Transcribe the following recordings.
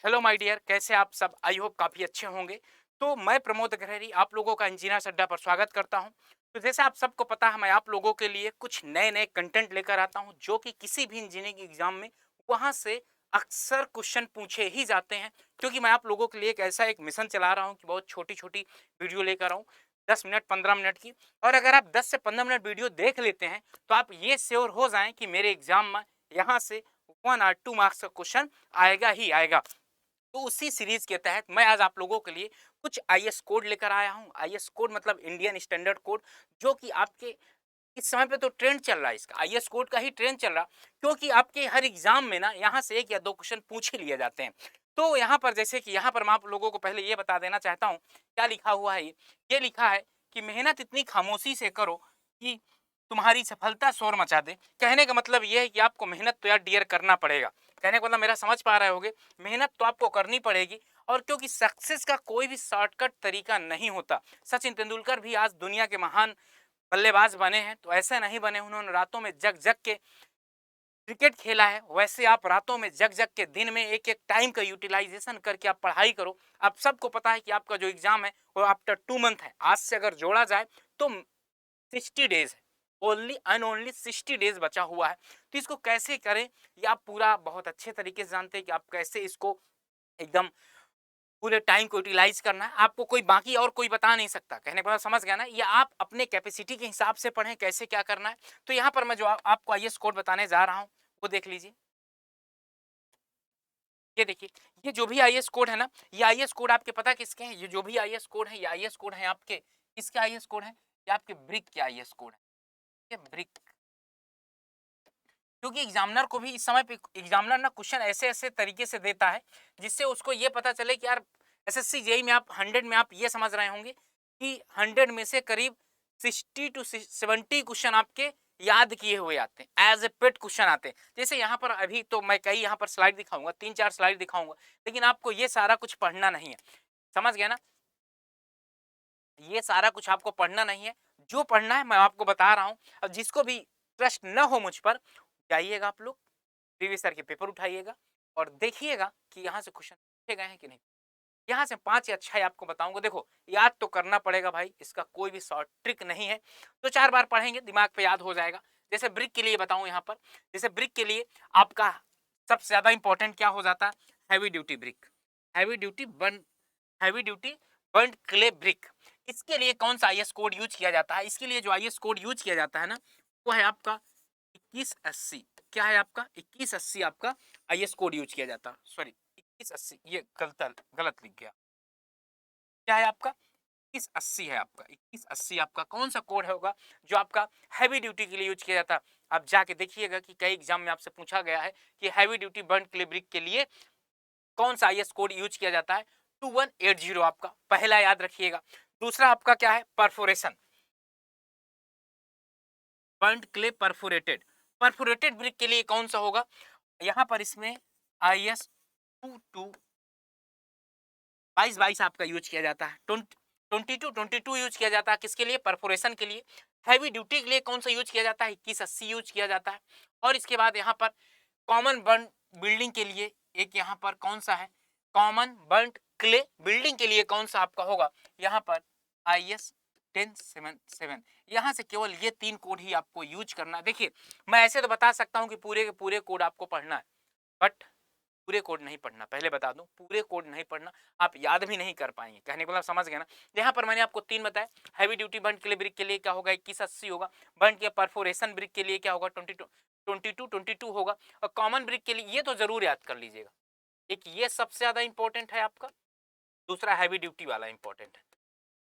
Hello my dear, कैसे आप सब? आई होप काफ़ी अच्छे होंगे। तो मैं प्रमोद अग्रहरी आप लोगों का इंजीनियर अड्डा पर स्वागत करता हूं। तो जैसे आप सबको पता है, मैं आप लोगों के लिए कुछ नए नए कंटेंट लेकर आता हूं जो कि किसी भी इंजीनियरिंग एग्जाम में वहां से अक्सर क्वेश्चन पूछे ही जाते हैं। क्योंकि मैं आप लोगों के लिए एक ऐसा एक मिशन चला रहा हूं कि बहुत छोटी छोटी वीडियो लेकर आऊँ, 10 मिनट 15 मिनट की। और अगर आप 10 से 15 मिनट वीडियो देख लेते हैं तो आप ये श्योर हो जाएं कि मेरे एग्जाम में यहाँ से 1 और 2 मार्क्स का क्वेश्चन आएगा ही आएगा। तो उसी सीरीज के तहत मैं आज आप लोगों के लिए कुछ आईएएस कोड लेकर आया हूं। आईएएस कोड मतलब इंडियन स्टैंडर्ड कोड, जो कि आपके इस समय पे तो ट्रेंड चल रहा है, इसका आईएएस कोड का ही ट्रेंड चल रहा। क्योंकि आपके हर एग्जाम में ना यहाँ से 1 या 2 क्वेश्चन पूछ ही लिए जाते हैं। तो यहाँ पर जैसे कि यहाँ पर मैं आप लोगों को पहले ये बता देना चाहता हूँ क्या लिखा हुआ है। ये लिखा है कि मेहनत इतनी खामोशी से करो कि तुम्हारी सफलता शोर मचा दे। कहने का मतलब ये है कि आपको मेहनत तो यार डियर करना पड़ेगा। कहने का मतलब मेरा समझ पा रहे होगे, मेहनत तो आपको करनी पड़ेगी। और क्योंकि सक्सेस का कोई भी शॉर्टकट तरीका नहीं होता। सचिन तेंदुलकर भी आज दुनिया के महान बल्लेबाज बने हैं, तो ऐसे नहीं बने उन्होंने रातों में जग जग के क्रिकेट खेला है। वैसे आप रातों में जग जग के दिन में एक एक टाइम का यूटिलाइजेशन करके आप पढ़ाई करो। आप सबको पता है कि आपका जो एग्जाम है वो आफ्टर 2 मंथ है। आज से अगर जोड़ा जाए तो 60 डेज है, ओनली एंड ओनली 60 डेज बचा हुआ है। तो इसको कैसे करें ये आप पूरा बहुत अच्छे तरीके से जानते हैं कि आप कैसे इसको एकदम पूरे टाइम को यूटिलाइज करना है। आपको कोई बाकी और कोई बता नहीं सकता। कहने का मतलब समझ गया ना? ये आप अपने कैपेसिटी के हिसाब से पढ़ें कैसे क्या करना है। तो यहाँ पर मैं जो आपको आईएएस कोड बताने जा रहा हूँ वो देख लीजिए। ये देखिए, ये जो भी आईएएस कोड है ना, ये आईएएस कोड आपके पता किसके हैं? ये जो भी आईएएस कोड है, ये आईएएस कोड है आपके किसके आईएएस कोड है? ये आपके ब्रिक के आईएएस कोड है। ये ब्रिक, क्योंकि एग्जामिनर को भी इस समय पे एग्जामिनर ना क्वेश्चन ऐसे ऐसे तरीके से देता है जिससे उसको ये पता चले कि यार एसएससी जेई में आप 100 में आप ये समझ रहे होंगे कि 100 में से करीब 60 to 70 क्वेश्चन आपके याद किए हुए आते हैं, एज ए पेट क्वेश्चन आते हैं। जैसे यहाँ पर अभी तो मैं कई यहाँ पर स्लाइड दिखाऊंगा, 3 4 स्लाइड दिखाऊंगा, लेकिन आपको ये सारा कुछ पढ़ना नहीं है। समझ गया ना? ये सारा कुछ आपको पढ़ना नहीं है। जो पढ़ना है मैं आपको बता रहा हूँ। अब जिसको भी ट्रस्ट न हो मुझ पर, जाइएगा आप लोग प्रीवियस ईयर के पेपर उठाइएगा और देखिएगा कि यहाँ से क्वेश्चन पूछे गए हैं कि नहीं। यहाँ से 5 या 6 आपको बताऊंगा। देखो, याद तो करना पड़ेगा भाई, इसका कोई भी शॉर्ट ट्रिक नहीं है। तो 4 बार पढ़ेंगे दिमाग पे याद हो जाएगा। जैसे ब्रिक के लिए बताऊं यहाँ पर, जैसे ब्रिक के लिए आपका सबसे ज्यादा इंपॉर्टेंट क्या हो जाता है? Heavy duty brick, heavy duty burn, heavy duty burn clay brick. इसके लिए कौन सा आईएस कोड यूज किया जाता है? इसके लिए जो आईएस कोड यूज किया जाता है ना, वो है आपका 2180। क्या है आपका? 2180 आपका आईएस कोड यूज किया जाता है। सॉरी, 2180, ये गलत लिख गया। क्या है आपका? 2180 है आपका। 2180 आपका कौन सा कोड होगा जो आपका हैवी ड्यूटी के लिए यूज किया जाता है? आप जाके देखिएगा कि कई एग्जाम में आपसे पूछा गया है कि हैवी ड्यूटी बर्न क्लिब्रिक के लिए कौन सा आईएस कोड यूज किया जाता है? 2180 आपका पहला याद रखिएगा। दूसरा आपका क्या है? Perforation, burned clay perforated. Perforated brick के लिए कौन सा होगा? यहाँ पर इसमें आईएस 22 22 आपका यूज किया जाता है। 22 यूज किया जाता है किसके लिए? परफोरेशन के लिए। हैवी ड्यूटी के लिए कौन सा यूज किया जाता है? 2180 यूज किया जाता है। और इसके बाद यहाँ पर कॉमन बर्न बिल्डिंग के लिए एक यहाँ पर कौन सा है? कॉमन बर्न क्ले बिल्डिंग के लिए कौन सा आपका होगा? यहाँ पर IS 1077। यहाँ से केवल ये 3 कोड ही आपको यूज करना है। देखिए, मैं ऐसे तो बता सकता हूँ कि पूरे के पूरे कोड आपको पढ़ना है, बट पूरे कोड नहीं पढ़ना। पहले बता दूं, पूरे कोड नहीं पढ़ना, आप याद भी नहीं कर पाएंगे। कहने को मतलब समझ गए ना? यहाँ पर मैंने आपको 3 बताया। हैवी ड्यूटी बर्न के लिए ब्रिक के लिए क्या होगा? 2180 होगा। बर्न के परफोरेशन ब्रिक के लिए क्या होगा? 22 होगा। और कॉमन ब्रिक के लिए ये तो जरूर याद कर लीजिएगा। एक ये सबसे ज्यादा इंपॉर्टेंट है आपका, दूसरा हैवी ड्यूटी वाला इंपॉर्टेंट है।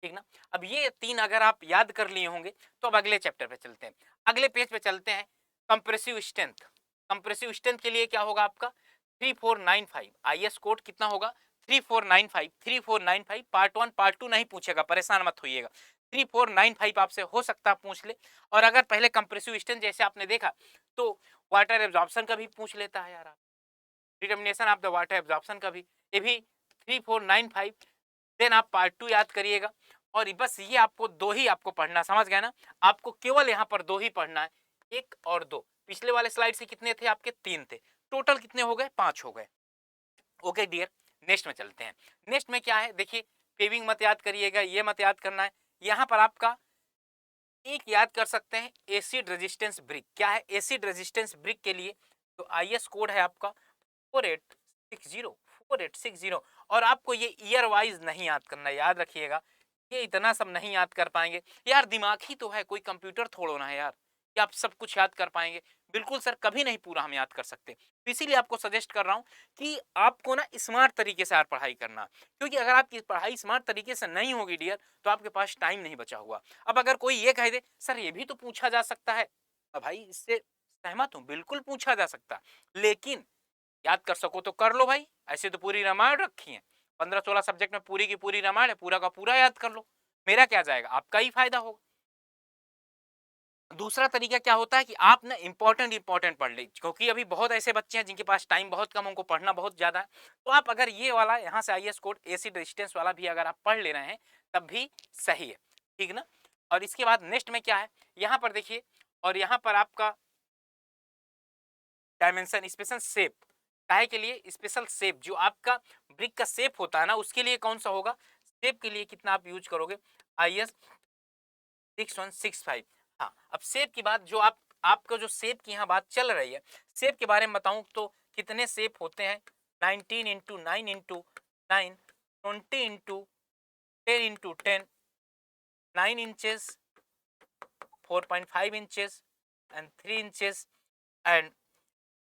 ठीक ना? अब ये 3 अगर आप याद कर लिए होंगे तो अब अगले चैप्टर पे चलते हैं, अगले पेज पे चलते हैं। कंप्रेसिव स्ट्रेंथ, कंप्रेसिव स्ट्रेंथ के लिए क्या होगा आपका? 3495। आईएस कोड कितना होगा? 3495। 3495 पार्ट 1 पार्ट 2 नहीं पूछेगा, परेशान मत होइएगा। 3495 आपसे हो सकता है पूछ ले। और अगर पहले कंप्रेसिव स्ट्रेंथ जैसे आपने देखा तो वाटर एब्जॉर्प्शन का भी पूछ लेता है यार, determination of the water absorption का भी, ये भी 3495। देन आप पार्ट 2 याद करिएगा। और बस ये आपको 2 ही आपको पढ़ना, समझ गए ना? आपको केवल यहाँ पर 2 ही पढ़ना है, 1 और 2। पिछले वाले स्लाइड से कितने थे आपके? 3 थे। टोटल कितने हो गए? 5 हो गए। ओके डियर, नेक्स्ट में चलते हैं। नेक्स्ट में क्या है देखिए, पेविंग मत याद करिएगा, ये मत याद करना है। यहाँ पर आपका एक याद कर सकते हैं एसिड रेजिस्टेंस ब्रिक। क्या है एसिड रेजिस्टेंस ब्रिक के लिए? तो आईएस कोड है आपका 4860 और आपको ये ईयर वाइज नहीं याद करना, याद रखिएगा। ये इतना सब नहीं याद कर पाएंगे यार, दिमाग ही तो है, कोई कंप्यूटर थोड़ो ना है यार कि आप सब कुछ याद कर पाएंगे। बिल्कुल सर, कभी नहीं पूरा हम याद कर सकते। तो इसीलिए आपको सजेस्ट कर रहा हूं कि आपको ना स्मार्ट तरीके से यार पढ़ाई करना, क्योंकि अगर आपकी पढ़ाई स्मार्ट तरीके से नहीं होगी डियर, तो आपके पास टाइम नहीं बचा हुआ। अब अगर कोई ये कह दे सर ये भी तो पूछा जा सकता है, अब भाई इससे सहमत हूं, बिल्कुल पूछा जा सकता, लेकिन याद कर सको तो कर लो भाई। ऐसे तो पूरी रामायण रखी है, 15-16 सब्जेक्ट में पूरी की पूरी रामायण है, पूरा का पूरा याद कर लो, मेरा क्या जाएगा, आपका ही फायदा होगा। दूसरा तरीका क्या होता है कि आप ना इंपॉर्टेंट पढ़ ले, क्योंकि अभी बहुत ऐसे बच्चे हैं जिनके पास टाइम बहुत कम, उनको पढ़ना बहुत ज्यादा है। तो आप अगर ये वाला यहाँ से आईएएस कोड एसिड रेजिस्टेंस वाला भी अगर आप पढ़ ले रहे हैं तब भी सही है, ठीक ना। और इसके बाद नेक्स्ट में क्या है, यहाँ पर देखिए, और यहाँ पर आपका डायमेंशन स्पेशल शेप, काहे के लिए स्पेशल शेप, जो आपका ब्रिक का शेप होता है ना उसके लिए कौन सा होगा, शेप के लिए कितना आप यूज करोगे, आईएस 6165। हाँ, अब शेप की बात, जो आपका जो शेप की यहाँ बात चल रही है, शेप के बारे में बताऊं तो कितने शेप होते हैं, 19 into 9 into 9, 20 into 10 into 10, 9 inches, 4.5 inches and 3 inches. And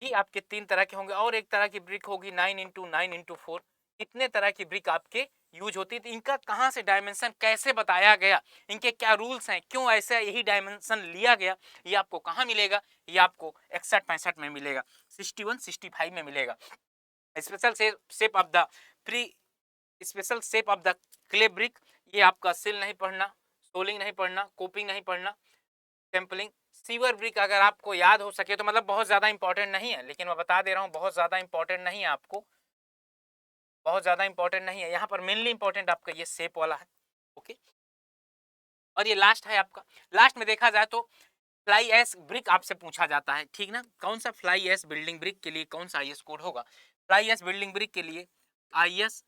ये आपके तीन तरह के होंगे, और एक तरह की ब्रिक होगी 9 इंटू 9 इंटू 4। इतने तरह की ब्रिक आपके यूज होती है। इनका कहाँ से डायमेंशन कैसे बताया गया, इनके क्या रूल्स हैं, क्यों ऐसा यही डायमेंशन लिया गया, ये आपको कहाँ मिलेगा, ये आपको 61-65 में मिलेगा, 61-65 में मिलेगा। Special shape of the pre special shape of the clay brick, ये आपका सिल नहीं पढ़ना, सोलिंग नहीं पढ़ना, कोपिंग नहीं पढ़ना, सैंपलिंग। सीवर ब्रिक अगर आपको याद हो सके तो, मतलब बहुत ज्यादा इंपॉर्टेंट नहीं है, लेकिन मैं बता दे रहा हूँ बहुत ज्यादा इंपॉर्टेंट नहीं है, आपको बहुत ज्यादा इंपॉर्टेंट नहीं है। यहाँ पर मेनली इंपॉर्टेंट आपका ये शेप वाला है, ओके। और ये लास्ट है आपका, लास्ट में देखा जाए तो फ्लाई एस ब्रिक आपसे पूछा जाता है, ठीक ना। कौन सा फ्लाई एस बिल्डिंग ब्रिक के लिए कौन सा आईएस कोड होगा, फ्लाई एस बिल्डिंग ब्रिक के लिए आईएस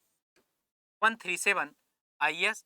137, आईएस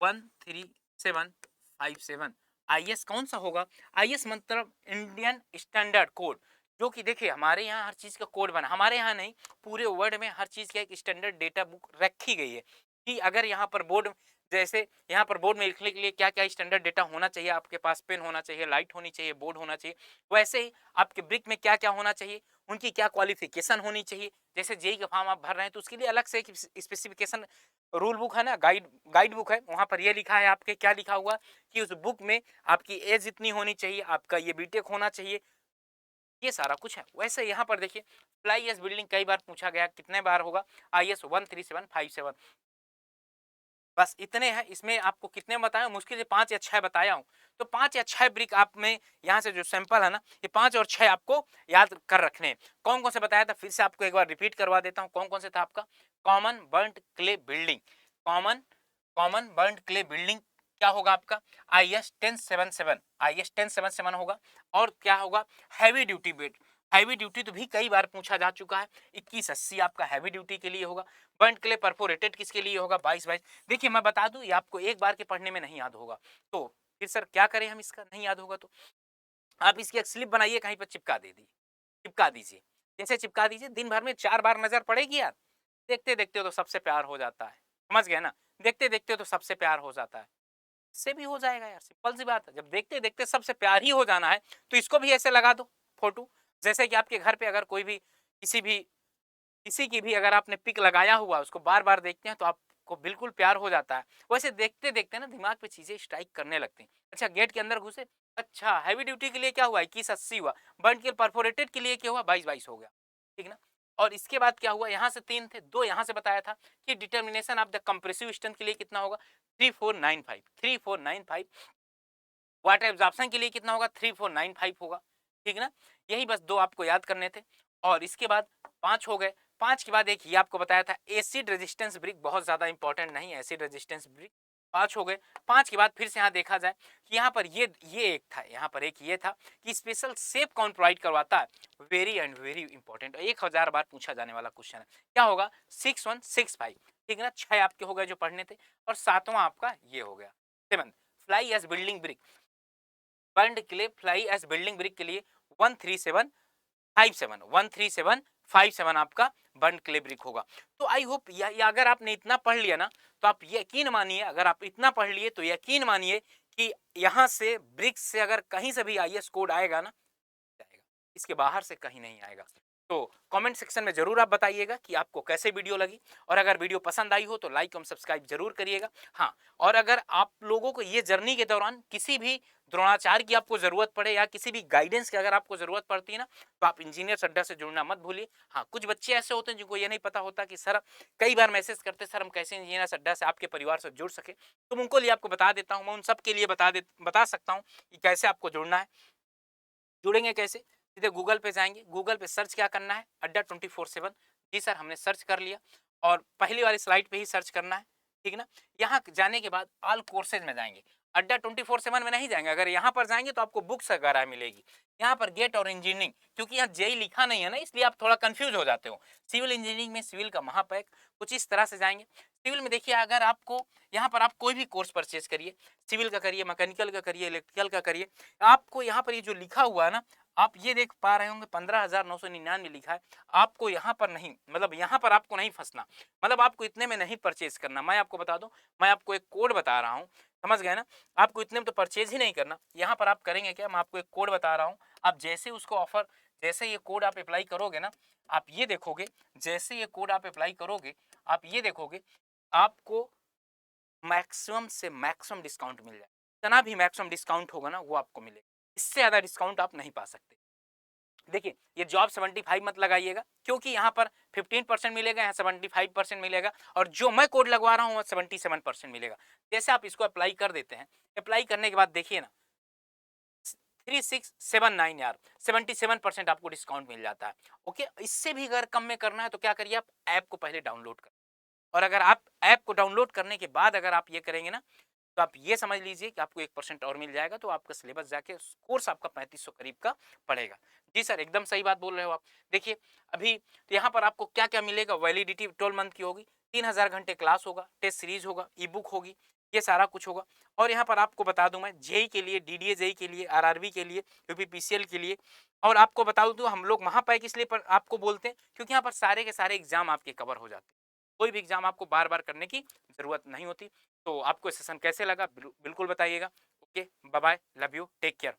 13757। आईएस कौन सा होगा, आईएस मतलब इंडियन स्टैंडर्ड कोड, जो कि देखिए हमारे यहाँ हर चीज का कोड बना, हमारे यहाँ नहीं पूरे वर्ल्ड में हर चीज का एक स्टैंडर्ड डेटा बुक रखी गई है कि अगर यहाँ पर बोर्ड, जैसे यहाँ पर बोर्ड में लिखने के लिए क्या क्या स्टैंडर्ड डेटा होना चाहिए, आपके पास पेन होना चाहिए, लाइट होनी चाहिए, बोर्ड होना चाहिए, वैसे ही आपके ब्रिक में क्या क्या होना चाहिए, उनकी क्या क्वालिफिकेशन होनी चाहिए। जैसे जेई का फॉर्म आप भर रहे हैं तो उसके लिए अलग से एक स्पेसिफिकेशन रूल बुक है ना, गाइड बुक है, वहां पर ये लिखा है आपके, क्या लिखा हुआ कि उस बुक में आपकी एज इतनी होनी चाहिए, आपका ये बीटेक होना चाहिए, ये सारा कुछ है। वैसे यहाँ पर देखिए फ्लाई एस बिल्डिंग कई बार पूछा गया, कितने बार होगा, आईएस 13757। बस इतने हैं, इसमें आपको कितने बताया, मुश्किल से 5 या 6 बताया हूँ। तो 5 या 6 ब्रिक आप में यहाँ से जो सैंपल है ना, ये 5 और 6 आपको याद कर रखने हैं। कौन कौन से बताया था, फिर से आपको एक बार रिपीट करवा देता हूँ, कौन कौन से था आपका, common burnt clay building, common burnt clay building क्या होगा आपका, आईएस 1077, आईएस 1077 होगा। और क्या होगा, heavy duty bed, heavy duty तो भी कई बार पूछा जा चुका है, 2180 आपका हैवी ड्यूटी के लिए होगा। बर्न्ट क्ले परफोरेटेड किसके लिए होगा, 2222। देखिए मैं बता दूं, ये आपको एक बार के पढ़ने में नहीं याद होगा, तो फिर सर क्या करें हम, इसका नहीं याद होगा तो आप इसकी एक स्लिप बनाइए, कहीं पर चिपका दीजिए, जैसे चिपका दीजिए, दिन भर में 4 बार नजर पड़ेगी यार, देखते देखते तो सबसे प्यार हो जाता है, समझ गए ना, देखते देखते तो सबसे प्यार हो जाता है, इससे भी हो जाएगा यार, सिंपल सी बात है। जब देखते देखते सबसे प्यार ही हो जाना है तो इसको भी ऐसे लगा दो फोटो, जैसे कि आपके घर पे अगर कोई भी किसी की भी अगर आपने पिक लगाया हुआ, उसको बार बार देखते हैं तो आपको बिल्कुल प्यार हो जाता है। वैसे देखते देखते ना दिमाग पे चीजें स्ट्राइक करने लगती हैं। अच्छा गेट के अंदर घुसे, अच्छा हैवी ड्यूटी के लिए क्या हुआ, 2180 हुआ, बर्न के परफोरेटेड के लिए क्या हुआ, 2222 हो गया, ठीक ना। और इसके बाद क्या हुआ, यहाँ से 3 थे, 2 यहाँ से बताया था कि determination of the compressive strength के लिए कितना होगा, 3495 वाटर एब्जॉर्प्शन के लिए कितना होगा, 3495 होगा, ठीक ना। यही बस 2 आपको याद करने थे। और इसके बाद 5 हो गए। 5 के बाद एक ये आपको बताया था एसिड रेजिस्टेंस ब्रिक, बहुत ज्यादा इंपॉर्टेंट नहीं है एसिड रेजिस्टेंस ब्रिक, 5 हो गए। 5 के बाद फिर से यहाँ देखा जाए कि यहाँ पर ये एक था, यहाँ पर एक ये था कि स्पेशल शेप कौन प्रोवाइड करवाता है। वेरी एंड वेरी इंपॉर्टेंट, 1000 बार पूछा जाने वाला क्वेश्चन है। क्या होगा 6165, ठीक है ना। 6 आपके हो गए जो पढ़ने थे, और 7वां आपका ये हो गया 7। Fly ash building brick, burned clay fly ash building brick के लिए 13757, 13757 आपका बर्न्ड क्ले ब्रिक होगा। तो आई होप या अगर आपने इतना पढ़ लिया ना, तो आप यकीन मानिए, अगर आप इतना पढ़ लिए तो यकीन मानिए कि यहाँ से ब्रिक्स से अगर कहीं से भी आईएएस कोड आएगा ना, जाएगा, इसके बाहर से कहीं नहीं आएगा। तो कमेंट सेक्शन में जरूर आप बताइएगा कि आपको कैसे वीडियो लगी, और अगर वीडियो पसंद आई हो तो लाइक और सब्सक्राइब जरूर करिएगा। हाँ, और अगर आप लोगों को ये जर्नी के दौरान किसी भी द्रोणाचार्य की आपको जरूरत पड़े या किसी भी गाइडेंस की अगर आपको जरूरत पड़ती है ना, तो आप इंजीनियर अड्डा से जुड़ना मत भूलिए। हाँ, कुछ बच्चे ऐसे होते हैं जिनको ये नहीं पता होता कि सर, कई बार मैसेज करते सर हम कैसे इंजीनियर अड्डा से आपके परिवार से जुड़ सके, तो उनको लिए आपको बता देता हूँ, मैं उन सब के लिए बता सकता हूँ कि कैसे आपको जुड़ना है। जुड़ेंगे कैसे, सीधे गूगल पे जाएंगे, गूगल पे सर्च क्या करना है, अड्डा 24/7। जी सर, हमने सर्च कर लिया, और पहली वाली स्लाइड पे ही सर्च करना है, ठीक है ना। यहाँ जाने के बाद ऑल कोर्सेज में जाएंगे, अड्डा 24/7 में नहीं जाएंगे। अगर यहाँ पर जाएंगे तो आपको बुक्स वगैरह मिलेगी। यहाँ पर गेट और इंजीनियरिंग, क्योंकि यहाँ जेई लिखा नहीं है ना, इसलिए आप थोड़ा कंफ्यूज हो जाते हो। सिविल इंजीनियरिंग में सिविल का महापैक, कुछ इस तरह से जाएंगे। सिविल में देखिए, अगर आपको यहाँ पर आप कोई भी कोर्स परचेज करिए, सिविल का करिए, मैकेनिकल का करिए, इलेक्ट्रिकल का करिए, आपको यहाँ पर ये जो लिखा हुआ है ना, आप ये देख पा रहे होंगे 15,999 लिखा है। आपको यहाँ पर नहीं, मतलब यहाँ पर आपको नहीं फंसना, मतलब आपको इतने में नहीं परचेज करना। मैं आपको बता दूं, मैं आपको एक कोड बता रहा हूँ, समझ गए ना। आपको इतने में तो परचेज ही नहीं करना। यहाँ पर आप करेंगे क्या, मैं आपको एक कोड बता रहा हूँ, आप जैसे उसको ऑफर, जैसे ये कोड आप अप्लाई करोगे ना, आप ये देखोगे, जैसे ये कोड आप अप्लाई करोगे, आप ये देखोगे, आपको मैक्सिमम से मैक्सिमम डिस्काउंट मिल जाए। जितना भी मैक्सिमम डिस्काउंट होगा ना, वो आपको मिलेगा। इससे ज़्यादा डिस्काउंट आप नहीं पा सकते। देखिए, ये जॉब 75 मत लगाइएगा, क्योंकि यहाँ पर 15% मिलेगा, यहाँ 75% मिलेगा, और जो मैं कोड लगवा रहा हूँ वो 77% मिलेगा। जैसे आप इसको अप्लाई कर देते हैं, अप्लाई करने के बाद देखिए ना, 3679 यार, 77% आपको डिस्काउंट मिल जाता है। ओके, इससे भी अगर कम में करना है तो क्या करिए, आप ऐप को पहले डाउनलोड करें, और अगर आप ऐप को डाउनलोड करने के बाद अगर आप ये करेंगे ना, तो आप ये समझ लीजिए कि आपको 1% और मिल जाएगा, तो आपका सिलेबस जाके कोर्स आपका 3500 करीब का पड़ेगा। जी सर, एकदम सही बात बोल रहे हो आप। देखिए, अभी तो यहाँ पर आपको क्या क्या मिलेगा, वैलिडिटी 12 मंथ की होगी, 3000 घंटे क्लास होगा, टेस्ट सीरीज होगा, ई बुक होगी, ये सारा कुछ होगा। और यहाँ पर आपको बता दूं, मैं जेई के लिए, डीडीए जेई के लिए, आरआरबी के लिए, यूपीपीसीएल के लिए, और आपको बता दूं, हम लोग महापैक इसलिए पर आपको बोलते हैं क्योंकि यहाँ पर सारे के सारे एग्जाम आपके कवर हो जाते हैं। कोई भी एग्जाम आपको बार बार करने की जरूरत नहीं होती। तो आपको सेशन कैसे लगा, बिल्कुल बताइएगा। Okay, bye bye, love you, take care.